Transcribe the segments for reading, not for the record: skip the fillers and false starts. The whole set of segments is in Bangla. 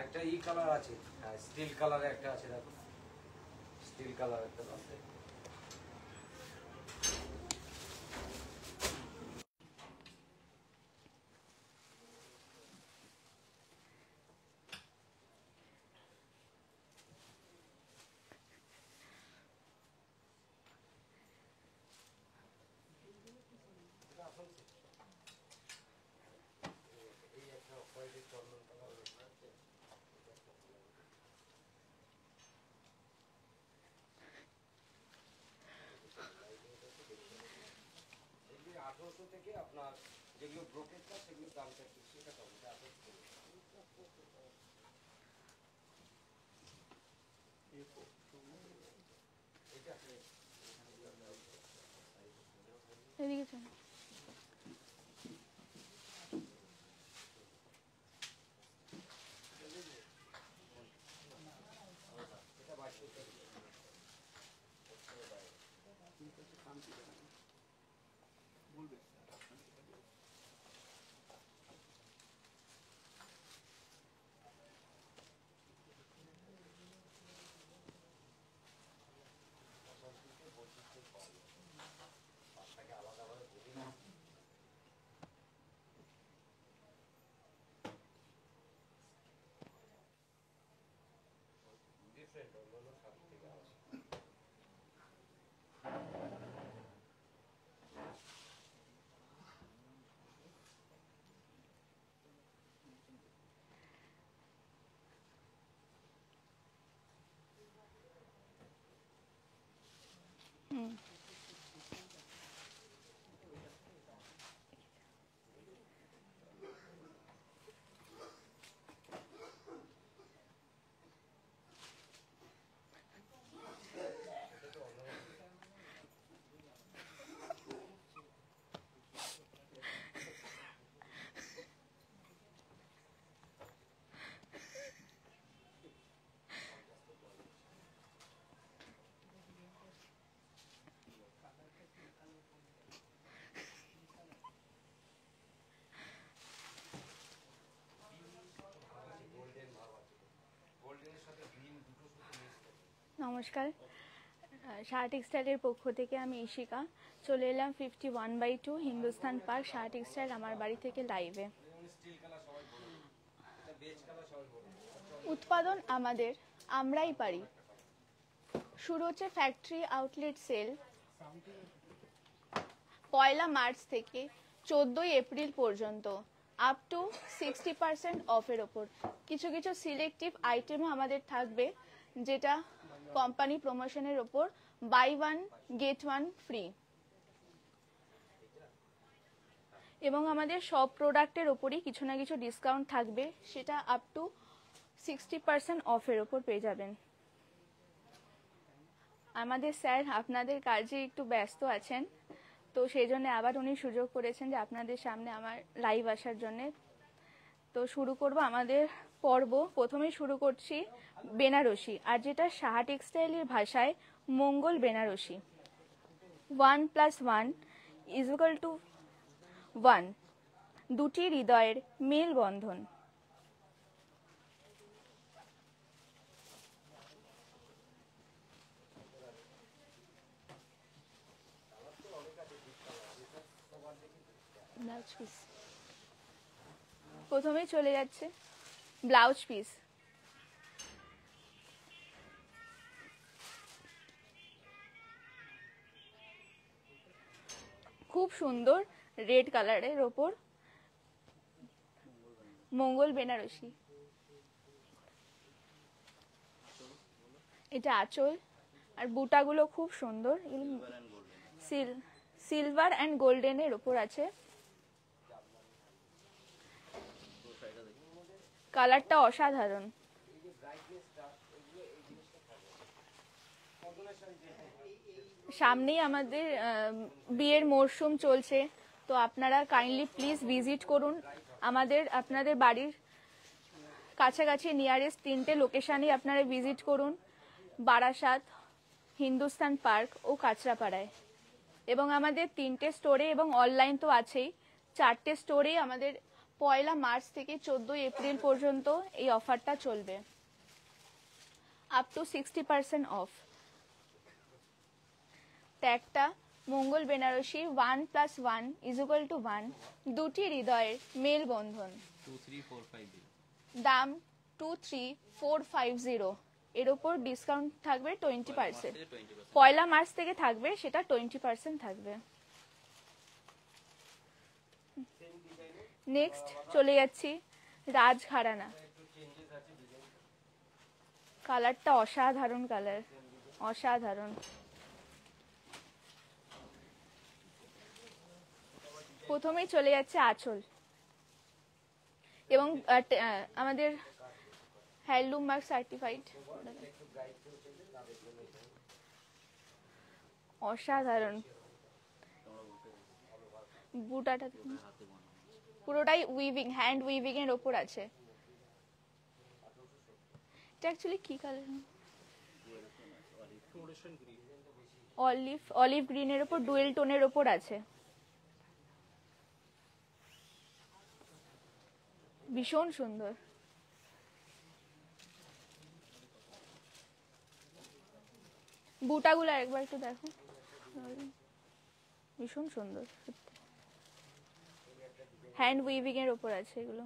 একটা ই কালার আছে, হ্যাঁ স্টিল কালারে একটা আছে, দেখো স্টিল কালার একটা আছে। থেকে আপনার যেগুলো ব্রোকেট কাজ সেগুলোর দামটা একটু সেটা কম, এদিকে চল। নমস্কার, শাহ টেক্সটাইলের পক্ষ থেকে আমি ইশিকা চলে এলাম 51/2 হিন্দুস্তান পার্ক শাহ টেক্সটাইল আমার বাড়ি থেকে লাইভে। উৎপাদন আমাদের, আমরাই পারি। শুরু হচ্ছে ফ্যাক্টরি আউটলেট সেল 1 মার্চ থেকে 14 এপ্রিল পর্যন্ত, আপ টু 60% অফের ওপর। কিছু কিছু সিলেক্টিভ আইটেমও আমাদের থাকবে, যেটা কোম্পানি প্রমোশনের ওপর বাই 1 গেট 1 ফ্রি, এবং আমাদের সব প্রোডাক্টের ওপরই কিছু না কিছু ডিসকাউন্ট থাকবে, সেটা আপ টু 60% অফের ওপর পেয়ে যাবেন। আমাদের স্যার আপনাদের কাজে একটু ব্যস্ত আছেন, তো সেই জন্য আবার উনি সুযোগ করেছেন যে আপনাদের সামনে আমার লাইভ আসার জন্যে। তো শুরু করব আমাদের পর্ব। প্রথমেই শুরু করছি বেনারসি, আর যেটা শাহ টেক্সটাইলের ভাষায় মঙ্গল বেনারসি। 1 + 1 = 1, দুটি হৃদয়ের মেলবন্ধন। ব্লাউজ পিস প্রথমেই চলে যাচ্ছে ব্লাউজ পিস। খুব সুন্দর রেড কালারের ওপর মঙ্গল বেনারসি। এটা আঁচল, আর বুটাগুলো খুব সুন্দর, সিলভার অ্যান্ড গোল্ডেনের ওপর আছে। কালারটা অসাধারণ। সামনেই আমাদের বিয়ের মরশুম চলছে, তো আপনারা কাইন্ডলি প্লিজ ভিজিট করুন আমাদের, আপনাদের বাড়ির কাছাকাছি নিয়ারেস্ট 3টে লোকেশানে আপনারা ভিজিট করুন, বারাসাত, হিন্দুস্তান পার্ক ও কাঁচরাপাড়ায়। এবং আমাদের 3টে স্টোরে এবং অনলাইন তো আছেই, 4টে স্টোরে আমাদের পয়লা মার্চ থেকে 14 এপ্রিল পর্যন্ত এই অফারটা চলবে, আপ টু 60% অফ। ট্যাগটা মঙ্গল বেনারসি 1+1=1, দুটি হৃদয়ের মেল বন্ধন। 23450 দাম 23450। এর ওপর ডিসকাউন্ট থাকবে 20%। পয়লা মার্চ থেকে থাকবে, সেটা 20% থাকবে। নেক্সট চলে যাচ্ছি রাজঘরানা। কালারটা অসাধারণ কালার, অসাধারণ। প্রথমেই চলে যাচ্ছে আঁচল, এবং আমাদের হ্যান্ডলুম মার্ক সার্টিফাইড। অসাধারণ। বুটাটা পুরোটাই উইভিং, হ্যান্ড উইভিং এর ওপর আছে। এটা অ্যাকচুয়ালি কি কালার? অলিভ গ্রিনের ওপর ডুয়েল টোনের ওপর আছে। ভীষণ সুন্দর। বুটাগুলো একবার একটু দেখো, ভীষণ সুন্দর। হ্যান্ড উইভিং এর ওপর আছে এগুলো।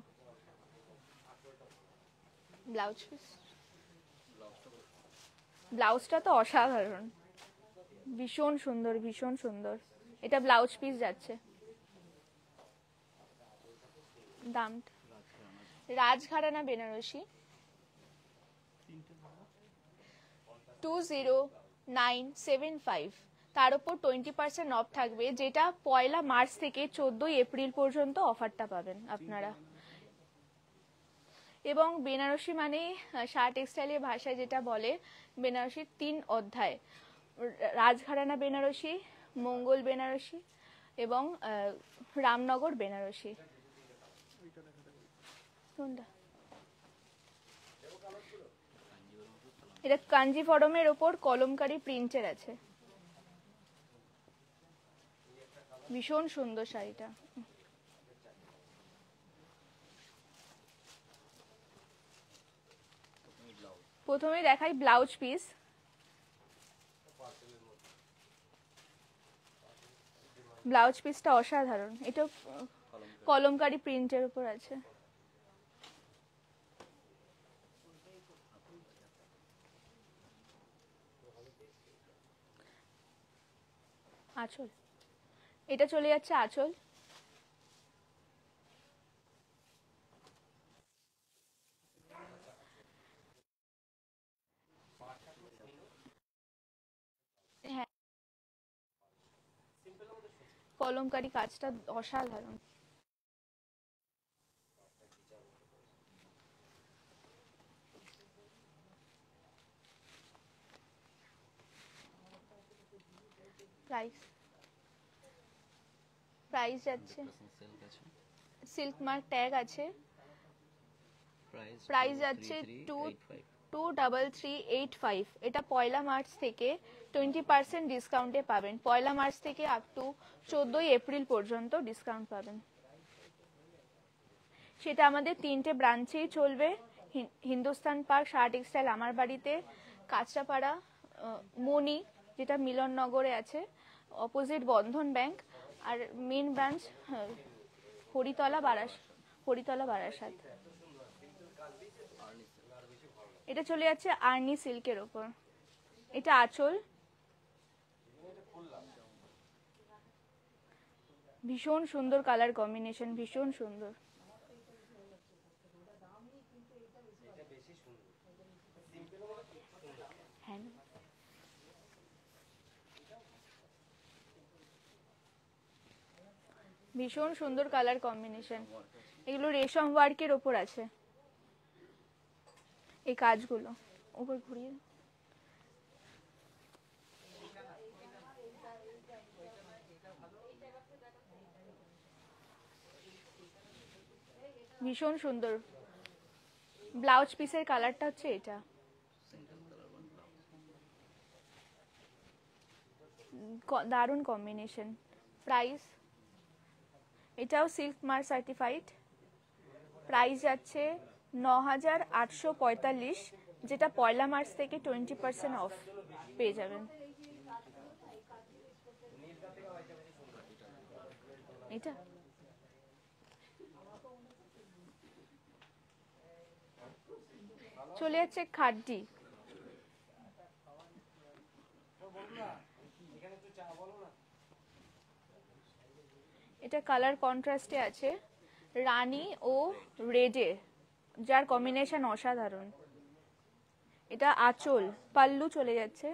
ব্লাউজ পিস, ব্লাউজটা তো অসাধারণ, ভীষণ সুন্দর, ভীষণ সুন্দর। এটা ব্লাউজ পিস যাচ্ছে। দামটা রাজঘরানা বেনারসি 20975, তার উপর 20% অফ থাকবে, যেটা পয়লা মার্চ থেকে 14 এপ্রিল পর্যন্ত অফারটা পাবেন আপনারা। এবং বেনারসি মানে শাহ টেক্সটাইলের ভাষায় যেটা বলে, বেনারসির 3 অধ্যায়: রাজঘরানা বেনারসি, মঙ্গল বেনারসি এবং রামনগর বেনারসি। কোনটা? এটা কাঞ্জিভরমের ওপর কলমকারী প্রিন্টের আছে। ভীষণ সুন্দর শাড়িটা। প্রথমে দেখাই ব্লাউজ পিস। ব্লাউজ পিসটা অসাধারণ। এটা কলমকারী প্রিন্টের উপর আছে। আঁচল, এটা চলে যাচ্ছে আঁচল। হ্যাঁ, কলমকারী কাজটা অসাধারণ। প্রাইস, প্রাইস যাচ্ছে, সিল্ক মার্ক ট্যাগ আছে। প্রাইস যাচ্ছে 23385। এটা পয়লা মার্চ থেকে 20% ডিসকাউন্টে পাবেন। পয়লা মার্চ থেকে আপ টু 14 এপ্রিল পর্যন্ত ডিসকাউন্ট পাবেন। সেটা আমাদের 3টে ব্রাঞ্চেই চলবে: হিন্দুস্তান পার্ক, শাহ টেক্সটাইল আমার বাড়িতে, কাঁচরাপাড়া মনি যেটা মিলননগরে আছে অপোজিট বন্ধন ব্যাংক, আর মেন ব্রাঞ্চ হরিতলা বারাসাত। এটা চলে যাচ্ছে আর্নি সিল্কের ওপর। এটা আঁচল, ভীষণ সুন্দর কালার কম্বিনেশন, ভীষণ সুন্দর। হ্যাঁ, ভীষণ সুন্দর কালার কম্বিনেশন। এগুলো রেশম ওয়ার্কের ওপর আছে এই কাজগুলো। ওপর ঘুরিয়ে, ভীষণ সুন্দর। ব্লাউজ পিসের কালারটা হচ্ছে এটা। দারুণ কম্বিনেশন। প্রাইস, এটাও সিল্ক মার্ক সার্টিফাইড, প্রাইস যাচ্ছে 9,845, যেটা পয়লা মার্চ থেকে 20% অফ পেয়ে যাবেন। এটা চলে যাচ্ছে খাড্ডি। এটা কালার কন্ট্রাস্টে আছে, রানী ও রেডে, যার কম্বিনেশন অসাধারণ। এটা আঁচল, পাল্লু চলে যাচ্ছে।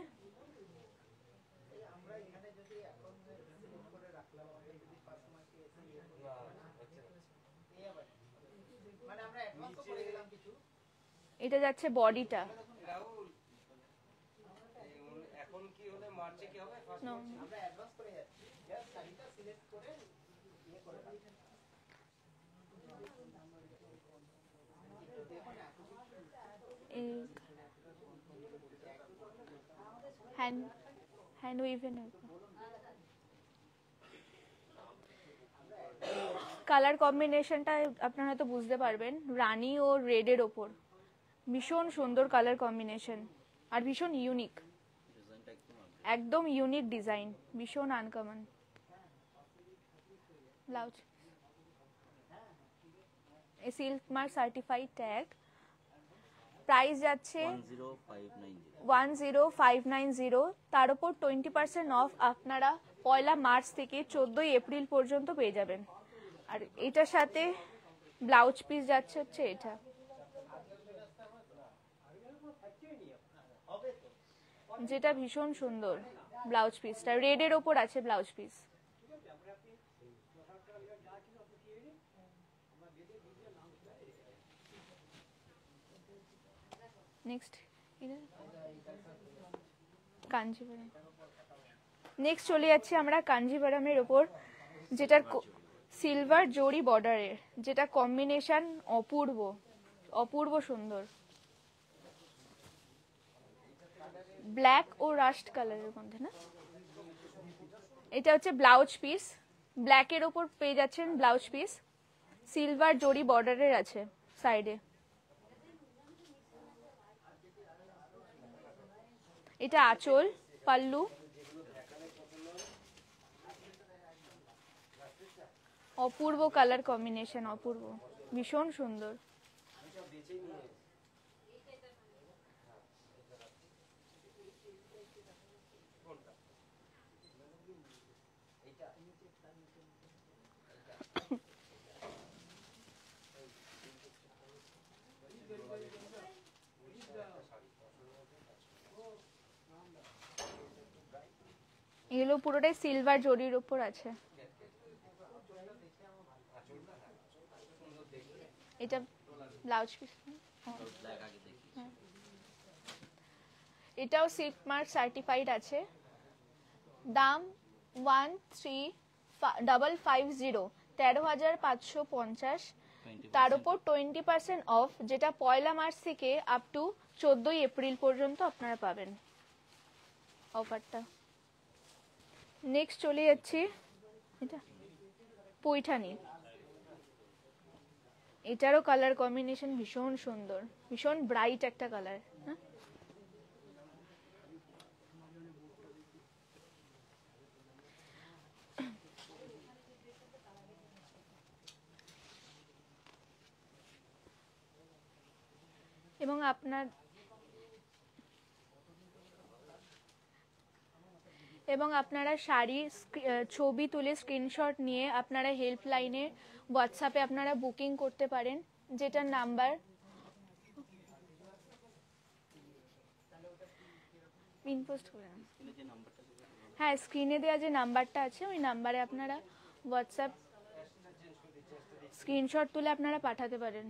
এটা যাচ্ছে বডিটা। এখন কি হলে মার্চে কি হবে? আমরা অ্যাডভান্স করে যাচ্ছি, জাস্ট শাড়িটা সিলেক্ট করে ইয়ে করে রাখছি। হ্যান্ড উইভেন কালার কম্বিনেশনটা আপনারা তো বুঝতে পারবেন, রানী ও রেডের ওপর ভীষণ সুন্দর কালার কম্বিনেশন, আর ভীষণ ইউনিক, একদম ইউনিক ডিজাইন, ভীষণ আনকমন। ব্লাউজ এ silk mark certified tag, price যাচ্ছে 10590, তার উপর 20% অফ আপনারা পয়লা মার্চ থেকে 14 এপ্রিল পর্যন্ত পেয়ে যাবেন। আর এটার সাথে ব্লাউজ পিস যাচ্ছে হচ্ছে এটা, যেটা ভীষণ সুন্দর ব্লাউজ পিসটা, রেডের ওপর আছে blouse piece. Next Kanjivaram. Next চলে যাচ্ছে আমরা কাঞ্জিভারামের ওপর, যেটার সিলভার জরি বর্ডারের, যেটা কম্বিনেশন অপূর্ব, অপূর্ব সুন্দর, ব্ল্যাক ও রাস্ট কালারের মধ্যে না। এটা হচ্ছে ব্লাউজ পিস, ব্ল্যাকের ওপর পেয়ে যাচ্ছেন ব্লাউজ পিস, সিলভার জরি বর্ডারের আছে সাইডে। এটা আঁচল, পাল্লু, অপূর্ব কালার কম্বিনেশন, অপূর্ব, ভীষণ সুন্দর। এগুলো পুরোটাই সিলভার জরির উপর আছে। এটা ব্লাউজ পিস, এটাও সিল্ক মার্ক সার্টিফাইড আছে। দাম 13,550, 13,550, তার উপর 20% অফ, যেটা পয়লা মার্চ থেকে আপ টু 14 এপ্রিল পর্যন্ত আপনারা পাবেন অফারটা। নেক্সট চলে যাচ্ছি এটা পৈঠানি, এটারও কালার কম্বিনেশন ভীষণ সুন্দর, ভীষণ ব্রাইট একটা কালার। হ্যাঁ, এবং আপনারা শাড়ির ছবি তুলে স্ক্রিনশট নিয়ে আপনারা হেল্পলাইনে হোয়াটসঅ্যাপে আপনারা বুকিং করতে পারেন, যেটার নাম্বার পিন পোস্ট করে, হ্যাঁ স্ক্রিনে দেওয়া যে নাম্বারটা আছে ওই নাম্বারে আপনারা হোয়াটসঅ্যাপ স্ক্রিনশট তুলে আপনারা পাঠাতে পারেন।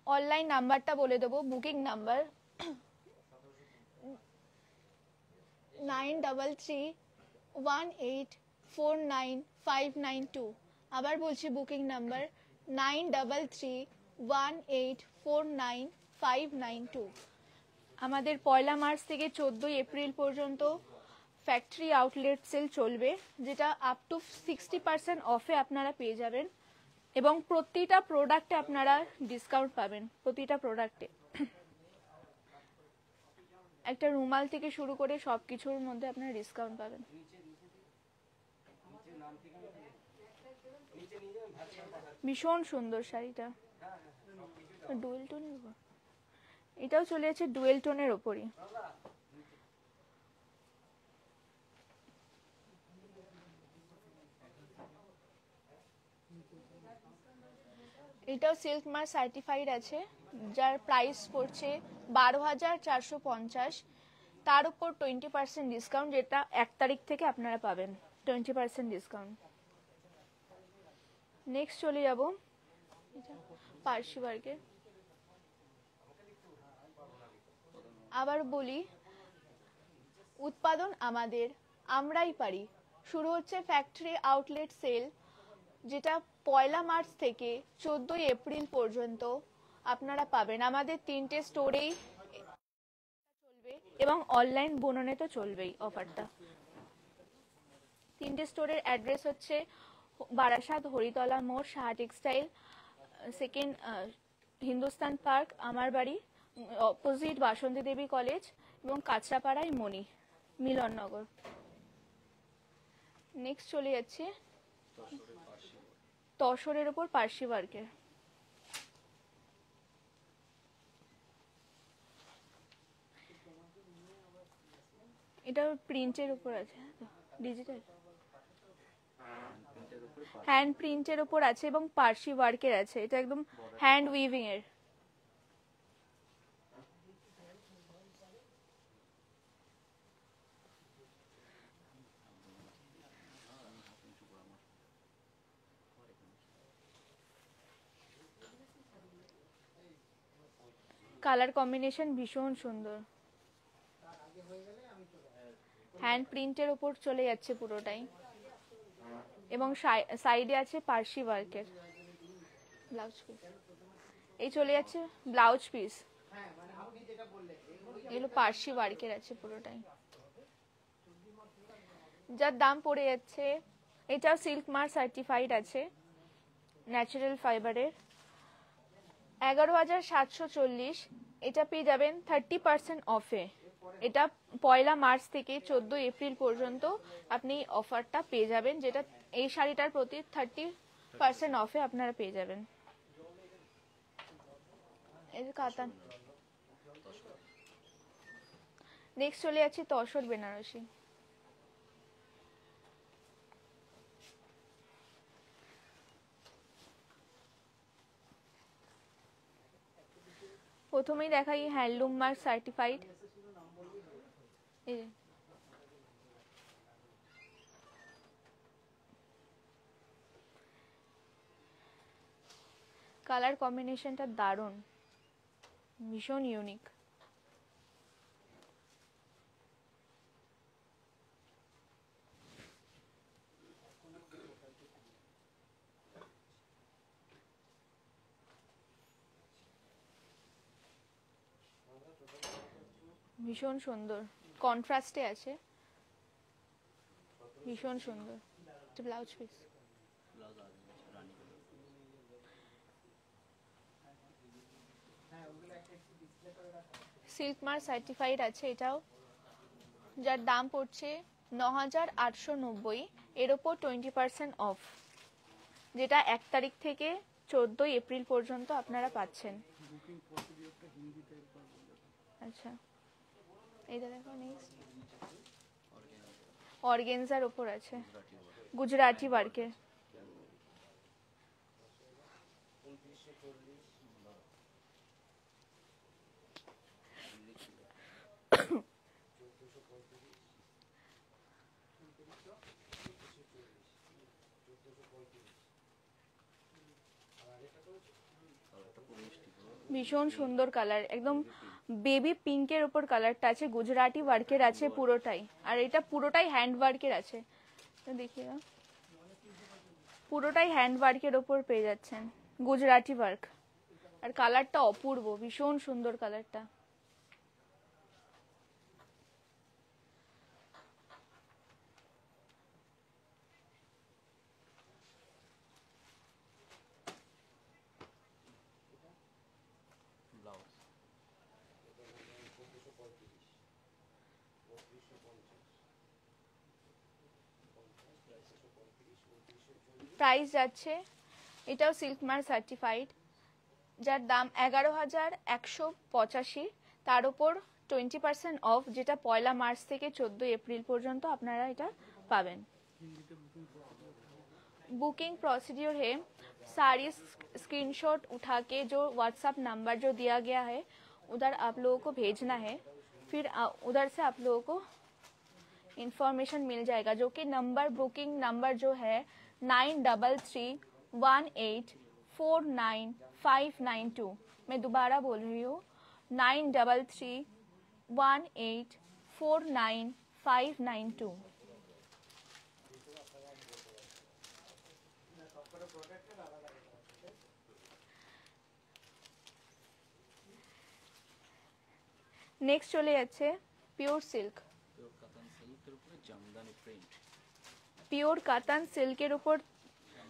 অনলাইন নাম্বারটা বলে দেবো, বুকিং নাম্বার 9331849592। আবার বলছি বুকিং নাম্বার 9331849592। আমাদের পয়লা মার্চ থেকে 14 এপ্রিল পর্যন্ত ফ্যাক্টরি আউটলেট সেল চলবে, যেটা আপ টু 60% অফে আপনারা পেয়ে যাবেন, এবং প্রতিটা প্রোডাক্টে আপনারা ডিসকাউন্ট পাবেন। প্রতিটা প্রোডাক্টে একটা রুমাল থেকে শুরু করে সব কিছুর মধ্যে আপনারা ডিসকাউন্ট পাবেন। ভীষণ সুন্দর শাড়িটা, ডুয়েল টোনের উপর, এটাও চলে যাচ্ছে ডুয়েল টোনের ওপরই। এটাও সিল্ক মার্ক সার্টিফাইড আছে, যার প্রাইস পড়ছে 12,450। তার উপর 20% ডিসকাউন্ট, যেটা 1 তারিখ থেকে আপনারা পাবেন 20% ডিসকাউন্ট। নেক্সট চলে যাব পার্সি ওয়ার্কে। আবার বলি, উৎপাদন আমাদের, আমরাই পারি। শুরু হচ্ছে ফ্যাক্টরি আউটলেট সেল, যেটা 1 মার্চ থেকে 14 এপ্রিল পর্যন্ত আপনারা পাবেন। আমাদের 3টে স্টোরেই চলবে এবং অনলাইন বুননে তো চলবেই অফারটা। 3টে স্টোরের অ্যাড্রেস হচ্ছে বারাসাত হরিতলা মোড়, Saha textile, second Hindustan park আমার বাড়ি, অপোজিট বাসন্তী দেবী কলেজ, এবং কাঁচরাপাড়ায় মণি মিলননগর। নেক্সট চলে যাচ্ছে তসরের ওপর পার্সি ওয়ার্কের। এটা প্রিন্টের উপর আছে, ডিজিটাল হ্যান্ড প্রিন্টের উপর আছে এবং পার্সি ওয়ার্কের আছে। এটা একদম হ্যান্ড উইভিং এর। কালার কম্বিনেশন ভীষণ সুন্দর, হ্যান্ড প্রিন্টের উপর চলে যাচ্ছে পুরোটাই, এবং সাইডে আছে পার্সি ওয়ার্কের ব্লাউজ পিস। এই চলে যাচ্ছে ব্লাউজ পিস, এগুলো পার্সি ওয়ার্কের আছে পুরোটাই, যার দাম পড়ে যাচ্ছে, এটাও সিল্ক মার্ক সার্টিফাইড আছে, ন্যাচারাল ফাইবারের, 11,740। এটা পেয়ে যাবেন 30% অফে। এটা 1 মার্চ থেকে 14 এপ্রিল পর্যন্ত আপনি অফারটা পেয়ে যাবেন, যেটা এই শাড়িটার প্রতি 30% অফে আপনারা পেয়ে যাবেন। এই যে কাতান। নেক্সট চলে যাচ্ছি তসর বেনারসি। প্রথমেই দেখাই হ্যান্ডলুম মার্ক সার্টিফাইড। কালার কম্বিনেশনটা দারুণ, ভীষণ ইউনিক। ভীষণ সুন্দর, কন্ট্রাস্টে আছে, ভীষণ সুন্দর। Blouse piece silk mark certified আছে এটাও, যার দাম পড়ছে 9,890। এর ওপর 20% অফ, যেটা 1 তারিখ থেকে 14 এপ্রিল পর্যন্ত আপনারা পাচ্ছেন। আচ্ছা, এইটা দেখো। নেক্সট অর্গেনজার ওপর আছে, গুজরাটি ওয়ার্কের। ভীষণ সুন্দর কালার, একদম বেবি পিঙ্কের উপর কালারটা আছে, গুজরাটি ওয়ার্কের আছে পুরোটাই, আর এটা পুরোটাই হ্যান্ড ওয়ার্কের আছে। দেখিয়ে পুরোটাই হ্যান্ড ওয়ার্কের ওপর পেয়ে যাচ্ছেন, গুজরাটি ওয়ার্ক। আর কালারটা অপূর্ব, ভীষণ সুন্দর কালারটা। প্রাইস যাচ্ছে, এটাও সিল্ক মার্ক সার্টিফাইড, যার দাম 11,185, তার উপর 20% অফ, যেটা 1 মার্চ থেকে 14 এপ্রিল পর্যন্ত আপনারা এটা পাবেন। बुकिंग प्रोसीड्यूर है, सारी स्क्रीनशॉट उठा के जो व्हाट्सएप नंबर जो दिया गया है उधर आप लोगों को भेजना है, फिर उधर से आप लोगों को इंफॉर्मेशन मिल जाएगा, जो कि नंबर बुकिंग नंबर जो है 9331849592। मैं दोबारा बोल रही हूँ, 9331849592। নেক্সট চলে যাচ্ছে পিওর সিল্ক, পিওর কাতান সিল্কের উপর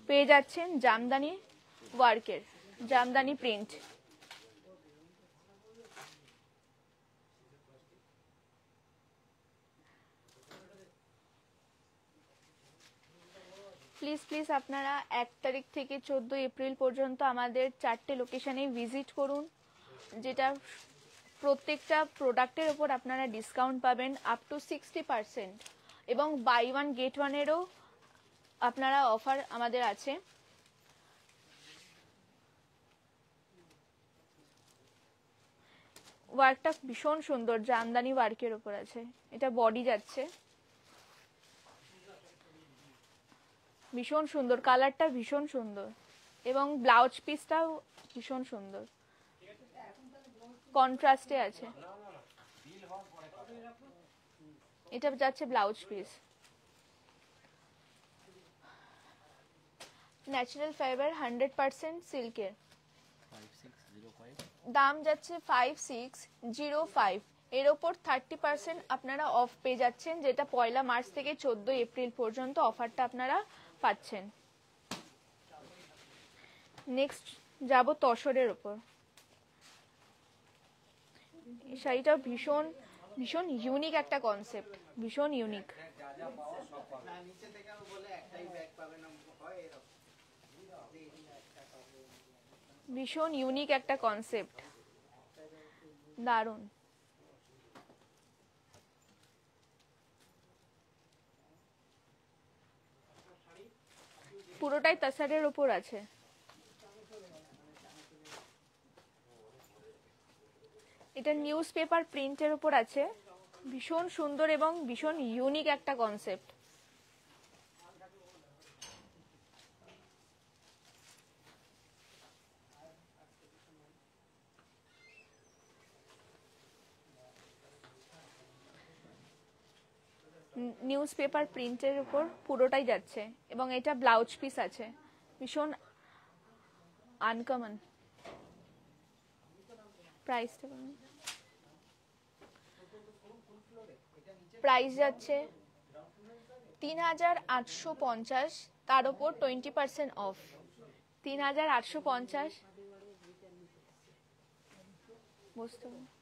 পেয়ে যাচ্ছেন জামদানি ওয়ার্কের, জামদানি প্রিন্ট। প্লিজ প্লিজ আপনারা 1 তারিখ থেকে 14 এপ্রিল পর্যন্ত আমাদের 4টে লোকেশনে ভিজিট করুন, যেটা প্রত্যেকটা প্রোডাক্টের উপর আপনারা ডিসকাউন্ট পাবেন আপ টু 60%, এবং বাই ওয়ান গেট ওয়ানেরও আপনারা অফার আমাদের আছে। ওয়ার্কটা ভীষণ সুন্দর, জামদানি ওয়ার্কের উপর আছে, এটা বডি যাচ্ছে, ভীষণ সুন্দর, কালারটা ভীষণ সুন্দর, এবং ব্লাউজ পিসটাও ভীষণ সুন্দর, কন্ট্রাস্টে আছে। এটা যাচ্ছে ব্লাউজ পিস, ন্যাচারাল ফাইবার 100% সিল্কের, দাম যাচ্ছে 5605। এর ওপর 30% আপনারা অফ পেয়ে যাচ্ছেন, যেটা 1 মার্চ থেকে 14 এপ্রিল পর্যন্ত অফারটা আপনারা পাচ্ছেন। নেক্সট যাব তসরের ওপর। এই শাড়িটা ভীষণ ভীষণ ইউনিক একটা কনসেপ্ট, ভীষণ ইউনিক, ভীষণ ইউনিক একটা কনসেপ্ট, দারুণ। পুরোটাই তাসারের উপর আছে, এটা নিউজ পেপার প্রিন্টের উপর আছে, ভীষণ সুন্দর এবং ভীষণ ইউনিক একটা কনসেপ্ট। নিউজ পেপার প্রিন্টের উপর পুরোটাই যাচ্ছে, এবং এটা ব্লাউজ পিস আছে, ভীষণ আনকমন। প্রাইসটা বলুন। প্রাইস যাচ্ছে 3850, তার উপর 20% অফ, 3850। বুঝতে পারলাম।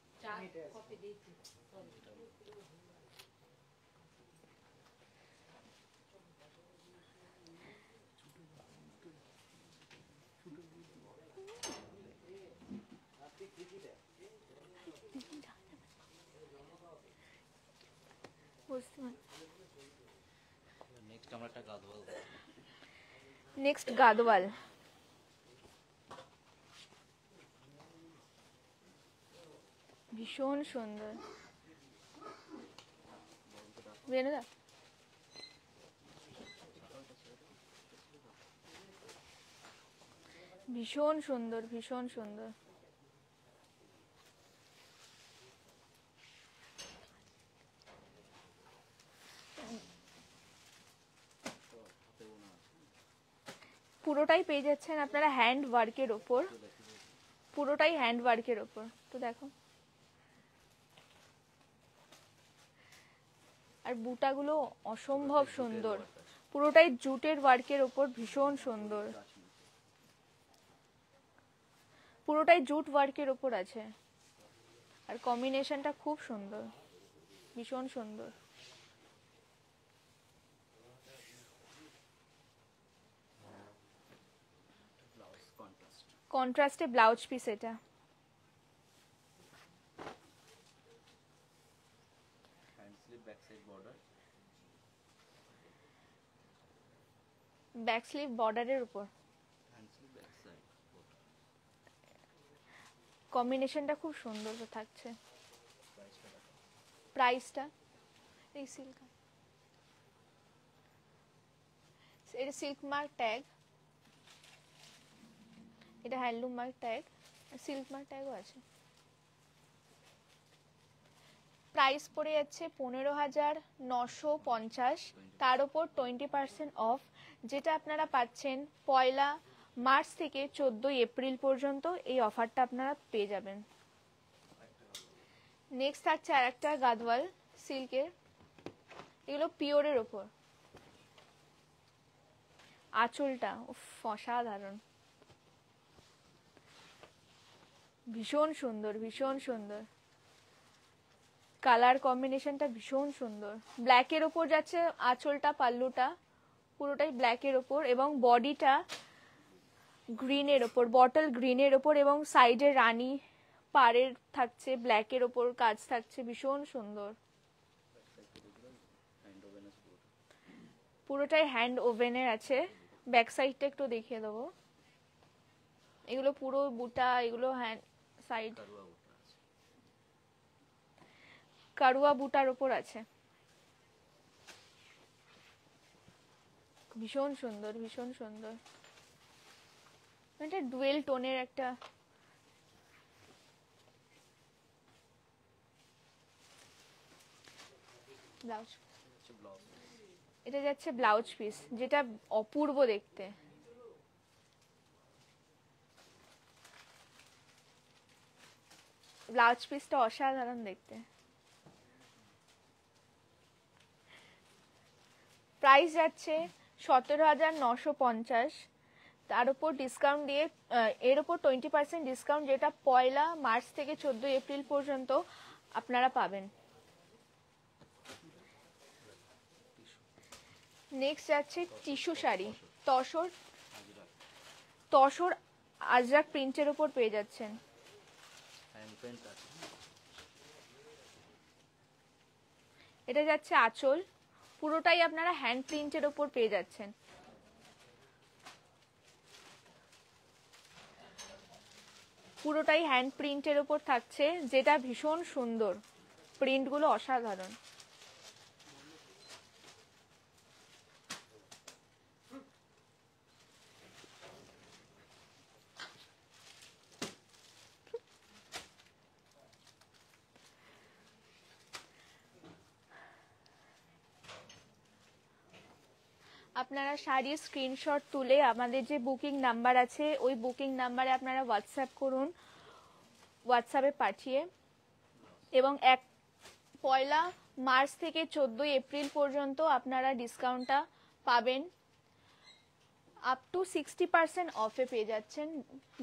নেক্সট গাদওয়াল, ভীষণ সুন্দর, বেনুদা ভীষণ সুন্দর, ভীষণ সুন্দর। পুরোটাই পেয়ে যাচ্ছেন আপনারা হ্যান্ড ওয়ার্কের ওপর, পুরোটাই হ্যান্ড ওয়ার্কের ওপর। তো দেখো, আর বুটাগুলো অসম্ভব সুন্দর, পুরোটাই জুটের ওয়ার্কের ওপর, ভীষণ সুন্দর, পুরোটাই জুট ওয়ার্কের ওপর আছে, আর কম্বিনেশনটা খুব সুন্দর, ভীষণ সুন্দর। কন্ট্রাস্টে ব্লাউজ পিস এটা। Hand sleeve back side border, back sleeve বর্ডারের উপর হ্যান্ড স্লিভ ব্যাক সাইড কম্বিনেশনটা খুব সুন্দর থাকছে। প্রাইসটা দেখো। প্রাইসটা এই সিল্ক, এটা সিল্ক মার্ক ট্যাগ, এটা handloom mark tag, silk mark ট্যাগও আছে। প্রাইস পড়ে যাচ্ছে 15,950, তার উপর 20% অফ, যেটা আপনারা পাচ্ছেন 1 মার্চ থেকে 14 এপ্রিল পর্যন্ত এই অফারটা আপনারা পেয়ে যাবেন। নেক্সট থাকছে আর একটা গাদওয়াল সিল্কের, এগুলো পিওরের ওপর। আঁচলটা উফ অসাধারণ, ভীষণ সুন্দর, ভীষণ সুন্দর কালার কম্বিনেশনটা, ভীষণ সুন্দর। ব্ল্যাকের ওপর যাচ্ছে আঁচলটা, পাল্লুটা পুরোটাই ব্ল্যাকের ওপর এবং বডিটা গ্রিনের ওপর, বটল গ্রিনের ওপর এবং সাইডে রানী পাড়ের থাকছে, ব্ল্যাকের ওপর কাজ থাকছে, ভীষণ সুন্দর। পুরোটাই হ্যান্ড ওভেনের আছে। ব্যাক সাইডটা একটু দেখিয়ে দেবো, এগুলো পুরো বুটা, এগুলো হ্যান্ড সাইড কারুয়া বুটার ওপর আছে, ভীষণ সুন্দর, ভীষণ সুন্দর। এটা ডুয়েল টোনের একটা ব্লাউজ, এটা যাচ্ছে ব্লাউজ পিস, যেটা অপূর্ব দেখতে। ব্লাউজ পিসটা অসাধারণ দেখতে। প্রাইস যাচ্ছে 17,950, তার উপর ডিসকাউন্ট দিয়ে এর উপর 20% ডিসকাউন্ট, যেটা 1 মার্চ থেকে 14 এপ্রিল পর্যন্ত আপনারা পাবেন। নেক্সট যাচ্ছে টিস্যু শাড়ি, তসর তসর আজরাক প্রিন্টের উপর পেয়ে যাচ্ছেন। এটা যাচ্ছে আঁচল, পুরোটাই আপনারা হ্যান্ড প্রিন্টের উপর পেয়ে যাচ্ছেন। পুরোটাই হ্যান্ড প্রিন্টের উপর থাকছে, যেটা ভীষণ সুন্দর, প্রিন্টগুলো অসাধারণ। আপনারা শাড়ির স্ক্রিনশট তুলে আমাদের যে বুকিং নাম্বার আছে ওই বুকিং নাম্বারে আপনারা হোয়াটসঅ্যাপ করুন, হোয়াটসঅ্যাপে পাঠিয়ে, এবং 1 মার্চ থেকে 14 এপ্রিল পর্যন্ত আপনারা ডিসকাউন্টটা পাবেন। আপ টু 60% অফে পেয়ে যাচ্ছেন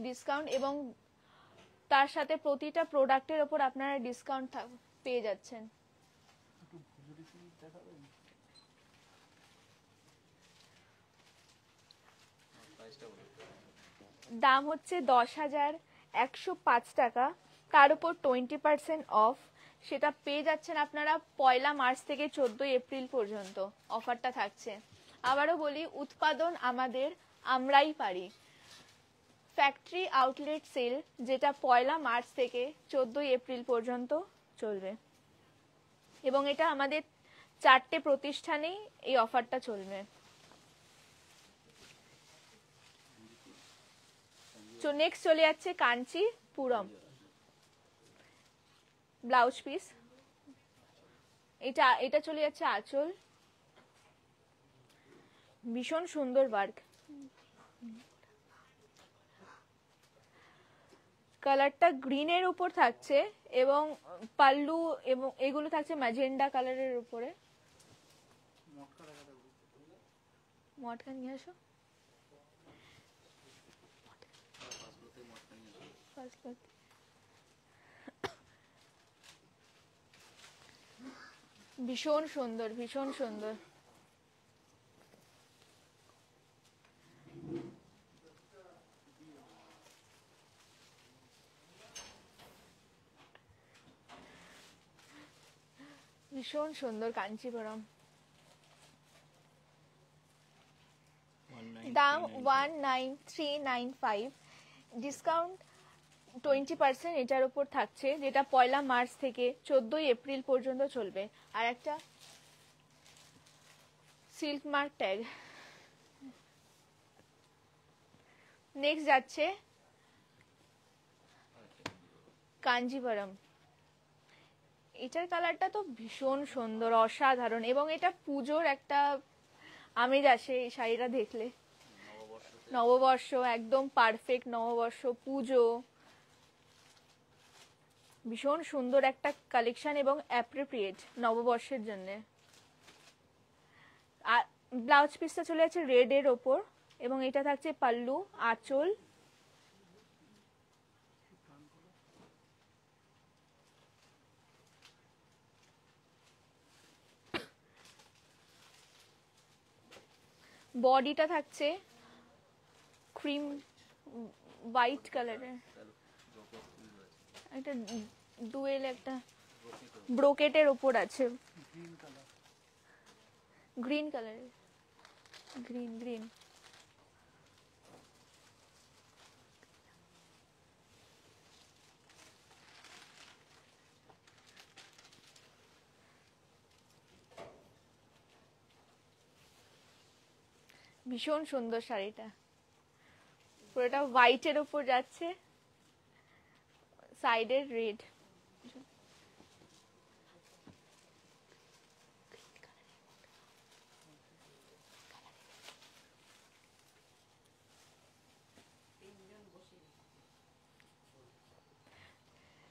ডিসকাউন্ট, এবং তার সাথে প্রতিটা প্রোডাক্টের ওপর আপনারা ডিসকাউন্ট পেয়ে যাচ্ছেন। দাম হচ্ছে 10,105 টাকা, তার উপর 20% অফ, সেটা পেয়ে যাচ্ছেন আপনারা 1 মার্চ থেকে 14 এপ্রিল পর্যন্ত অফারটা থাকছে। আবারও বলি, উৎপাদন আমাদের, আমরাই পারি। ফ্যাক্টরি আউটলেট সেল, যেটা 1 মার্চ থেকে 14 এপ্রিল পর্যন্ত চলবে, এবং এটা আমাদের 4টে প্রতিষ্ঠানেই এই অফারটা চলবে। তো নেক্সট চলে যাচ্ছে কাঞ্চিপুরম ব্লাউজ পিস, এটা চলে যাচ্ছে আঁচল, ভীষণ সুন্দর ওয়ার্ক, কালারটা গ্রিনের উপর থাকছে এবং পাল্লু এবং এগুলো থাকছে ম্যাজেন্ডা কালারের উপরে। মটকা নিয়ে আসো, ভীষণ সুন্দর, ভীষণ সুন্দর। ভীষণ সুন্দর কাঞ্চিপুরম। দাম 19395, ডিসকাউন্ট 20% এটার উপর থাকছে, যেটা 1 মার্চ থেকে 14 এপ্রিল পর্যন্ত চলবে। আর একটা সিল্ক মার্ক ট্যাগ। নেক্সট যাচ্ছে কাঞ্জিভারম। এটার কালারটা তো ভীষণ সুন্দর, অসাধারণ, এবং এটা পুজোর একটা আমেজ আসে এই শাড়িটা দেখলে। নববর্ষ, একদম পারফেক্ট নববর্ষ, পুজো, ভীষণ সুন্দর একটা কালেকশন এবং অ্যাপ্রোপ্রিয়েট নববর্ষের জন্য। আর ব্লাউজ পিসটা চলে যাচ্ছে রেড এর ওপর, এবং এটা থাকছে পাল্লু, আঁচল, বডিটা থাকছে ক্রিম হোয়াইট কালারের, একটা ডুয়েল একটা ব্রোকেটের ওপর আছে, গ্রিন কালারের, গ্রিন গ্রিন। ভীষণ সুন্দর শাড়িটা, পুরোটা হোয়াইটের উপর যাচ্ছে, সাইডের রেড।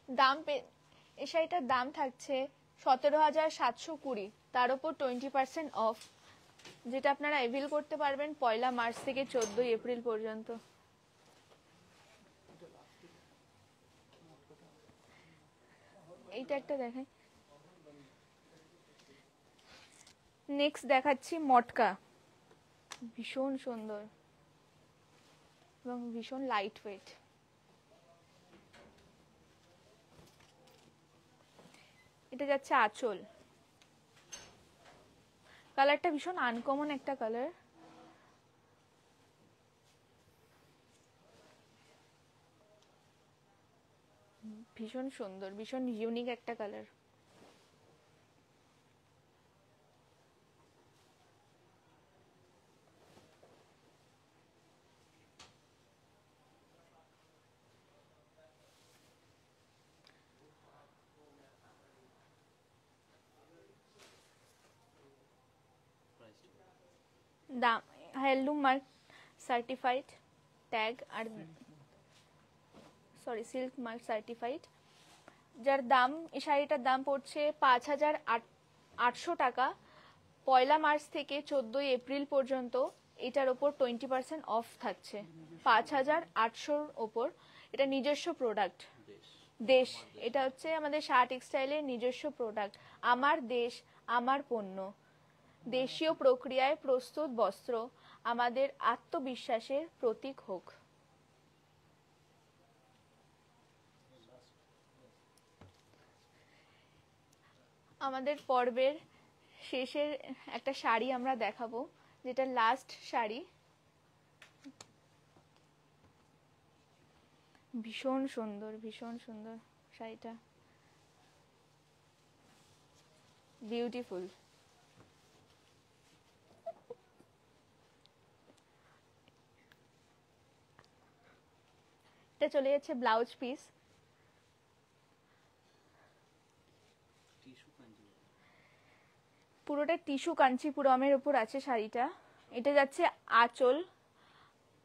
দাম এই শাড়িটার দাম থাকছে 17,720, তার উপর 20% অফ, যেটা আপনারা অ্যাভেল করতে পারবেন 1 মার্চ থেকে 14 এপ্রিল পর্যন্ত। এইটা একটা দেখাই। নেক্সট দেখাচ্ছি মটকা, ভীষণ সুন্দর এবং ভীষণ লাইট ওয়েট। এটা যাচ্ছে আঁচল, কালারটা ভীষণ আনকমন একটা কালার, ভীষণ সুন্দর, ভীষণ ইউনিক একটা কালার। দাম হ্যান্ডলুম মার্ক সার্টিফাইড ট্যাগ, আর সরি সিল্ক মার্ক সার্টিফাইড, যার দাম, এই শাড়িটার দাম পড়ছে 5,800 টাকা। 1 মার্চ থেকে 14 এপ্রিল পর্যন্ত এটার ওপর 20% অফ থাকছে, 5,800 ওপর। এটা নিজস্ব প্রোডাক্ট, দেশ, এটা হচ্ছে আমাদের শাহ টেক্সটাইলের নিজস্ব প্রোডাক্ট। আমার দেশ, আমার পণ্য, দেশীয় প্রক্রিয়ায় প্রস্তুত বস্ত্র আমাদের আত্মবিশ্বাসের প্রতীক হোক। আমাদের পর্বের শেষের একটা শাড়ি আমরা দেখাবো, যেটা লাস্ট শাড়ি, ভীষণ সুন্দর, ভীষণ সুন্দর শাড়িটা, বিউটিফুল। এটা চলে যাচ্ছে ব্লাউজ পিস, পুরোটা টিস্যু কাঞ্চিপুরমের উপর আছে শাড়িটা। এটা যাচ্ছে আঁচল,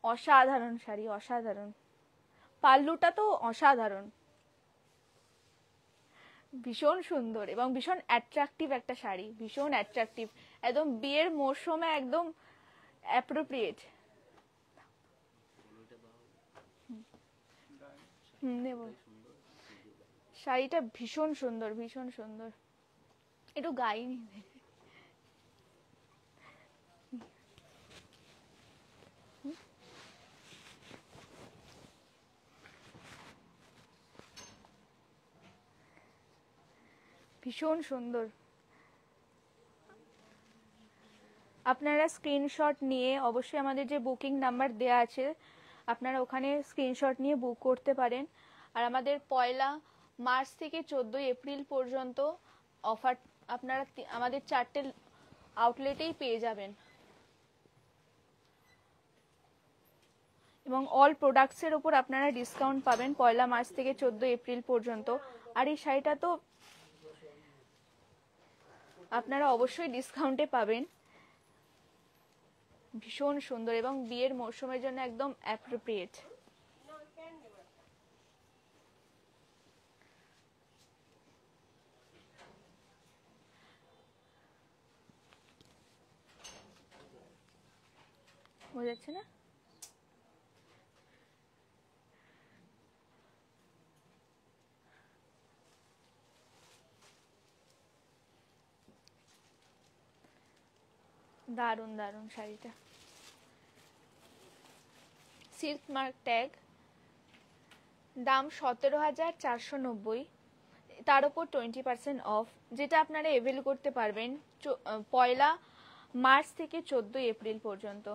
অসাধারণ শাড়ি, অসাধারণ। পাল্লুটা তো অসাধারণ, ভীষণ সুন্দর এবং ভীষণ অ্যাট্রাকটিভ একটা শাড়ি, ভীষণ অ্যাট্রাকটিভ, একদম বিয়ের মরশুমে একদম অ্যাপ্রোপ্রিয়েট। নেব, শাড়িটা ভীষণ সুন্দর, ভীষণ সুন্দর, একটু গাইনি, ভীষণ সুন্দর। আপনারা স্ক্রিনশট নিয়ে অবশ্যই আমাদের যে বুকিং নাম্বার দেওয়া আছে আপনারা ওখানে স্ক্রিনশট নিয়ে বুক করতে পারেন। আর আমাদের 1 মার্চ থেকে 14 এপ্রিল পর্যন্ত অফার আপনারা আমাদের 4টে আউটলেটেই পেয়ে যাবেন এবং অল প্রোডাক্টসের ওপর আপনারা ডিসকাউন্ট পাবেন 1 মার্চ থেকে 14 এপ্রিল পর্যন্ত। আর এই শাড়িটা তো আপনারা অবশ্যই ডিসকাউন্টে পাবেন, ভীষণ সুন্দর এবং বিয়ের মরশুমের জন্য একদম অ্যাপ্রোপ্রিয়েট। বোঝাচ্ছে না? দারুণ দারুণ শাড়িটা, সিল্ক মার্ক ট্যাগ, দাম 17,490, তার উপর 20% অফ, যেটা আপনারা এভেল করতে পারবেন 1 মার্চ থেকে 14 এপ্রিল পর্যন্ত।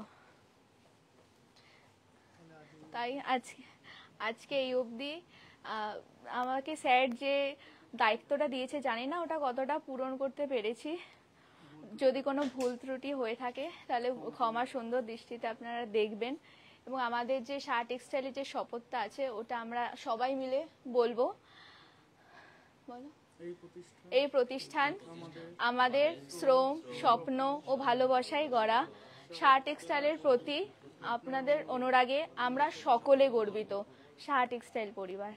তাই আজকে এই অবধি আমাকে স্যার যে দায়িত্বটা দিয়েছে জানি না ওটা কতটা পূরণ করতে পেরেছি। যদি কোনো ভুল ত্রুটি হয়ে থাকে তাহলে ক্ষমা সুন্দর দৃষ্টিতে আপনারা দেখবেন। এবং আমাদের যে শাহ টেক্সটাইলের যে শপথটা আছে ওটা আমরা সবাই মিলে বলবো। বলো। এই প্রতিষ্ঠান আমাদের শ্রম, স্বপ্ন ও ভালোবাসায় গড়া। শাহ টেক্সটাইলের প্রতি আপনাদের অনুরাগে আমরা সকলে গর্বিত। শাহ টেক্সটাইল পরিবার।